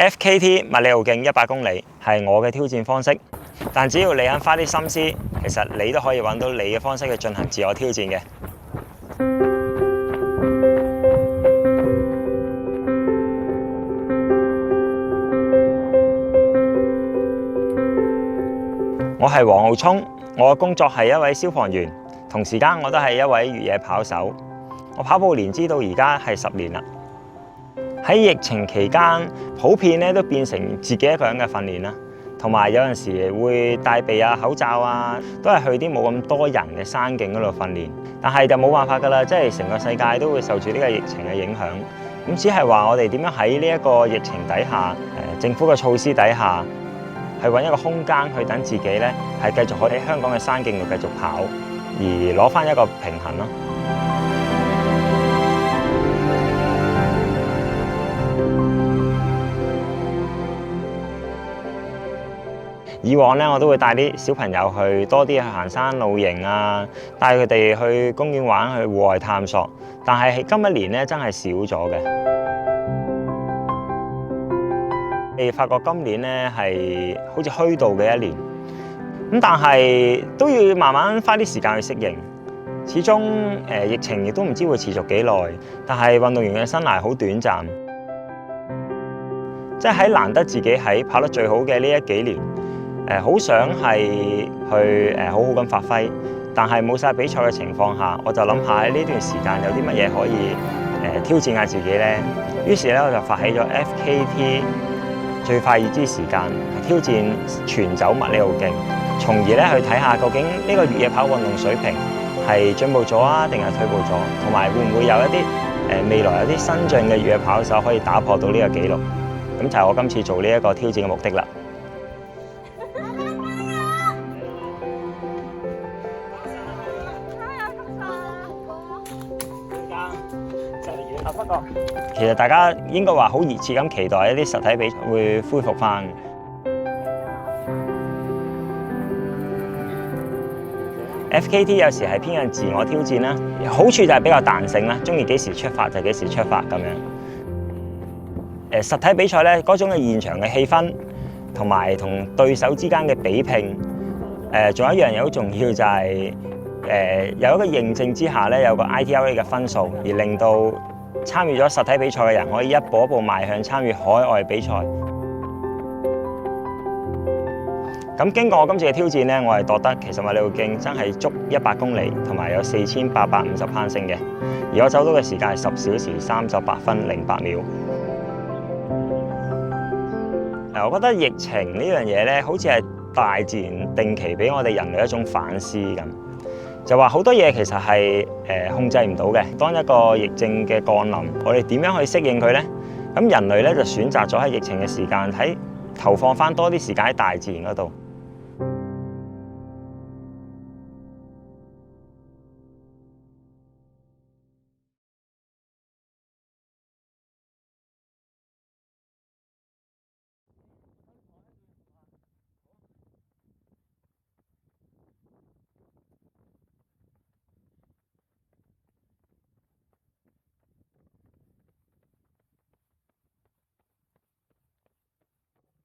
FKT 麥理浩徑100公里係我嘅挑戰方式，但只要你肯花啲心思，其實你都可以揾到你嘅方式去進行自我挑戰嘅。我係黃浩聰，我嘅工作係一位消防員，同時間我都係一位越野跑手。我跑步年資到而家係10年啦。喺疫情期間，普遍咧都變成自己一個人嘅訓練啦，同埋有陣時會戴備啊、口罩啊，都係去啲冇咁多人嘅山徑嗰度訓練。但係就冇辦法㗎啦，即係成個世界都會受住呢個疫情嘅影響。咁只係話我哋點樣喺呢一個疫情底下，政府嘅措施底下，去揾一個空間去等自己咧係繼續可以喺香港嘅山徑度繼續跑，而攞返一個平衡咯。以往咧，我都會帶啲小朋友去多啲去行山露營啊，帶佢哋去公園玩，去戶外探索。但係今一年咧，真係少咗嘅。你發覺今年咧係好似虛度嘅一年，咁但係都要慢慢花啲時間去適應。始終疫情亦都唔知會持續幾耐，但係運動員嘅生涯好短暫，即係喺難得自己喺跑得最好嘅呢幾年。好想係去好好咁發揮，但係冇晒比賽嘅情況下，我就諗下喺呢段時間有啲乜嘢可以挑戰下自己呢？於是咧我就發起咗 FKT 最快已知時間，挑戰全走麥理浩徑，從而咧去睇下究竟呢個越野跑運動水平係進步咗啊，定係退步咗，同埋會唔會有一啲未來有啲新進嘅越野跑手可以打破到呢個紀錄？咁就係我今次做呢一個挑戰嘅目的啦。不過，其實大家應該話好熱切咁期待一啲實體比賽會恢復返。FKT 有時係偏向自我挑戰啦，好處就係比較彈性啦，鍾意幾時出發就幾時出發咁樣。實體比賽咧嗰種嘅現場嘅氣氛，同埋同對手之間嘅比拼，仲有一樣嘢好重要就係有一個認證之下咧，有個 ITRA 嘅分數，而令到參與咗實體比賽嘅人可以一步一步邁向參與海外比賽。咁經過我今次嘅挑戰咧，我係覺得其實麥理浩徑真係足100公里，同埋有4850攀升嘅，而我走到嘅時間係10小時38分08秒。我覺得疫情呢樣嘢咧，好似係大自然定期俾我哋人類一種反思咁。就話好多嘢其實係控制唔到嘅。當一個疫症嘅降臨，我哋點樣去適應佢呢？咁人類咧就選擇咗喺疫情嘅時間投放翻多啲時間喺大自然嗰度。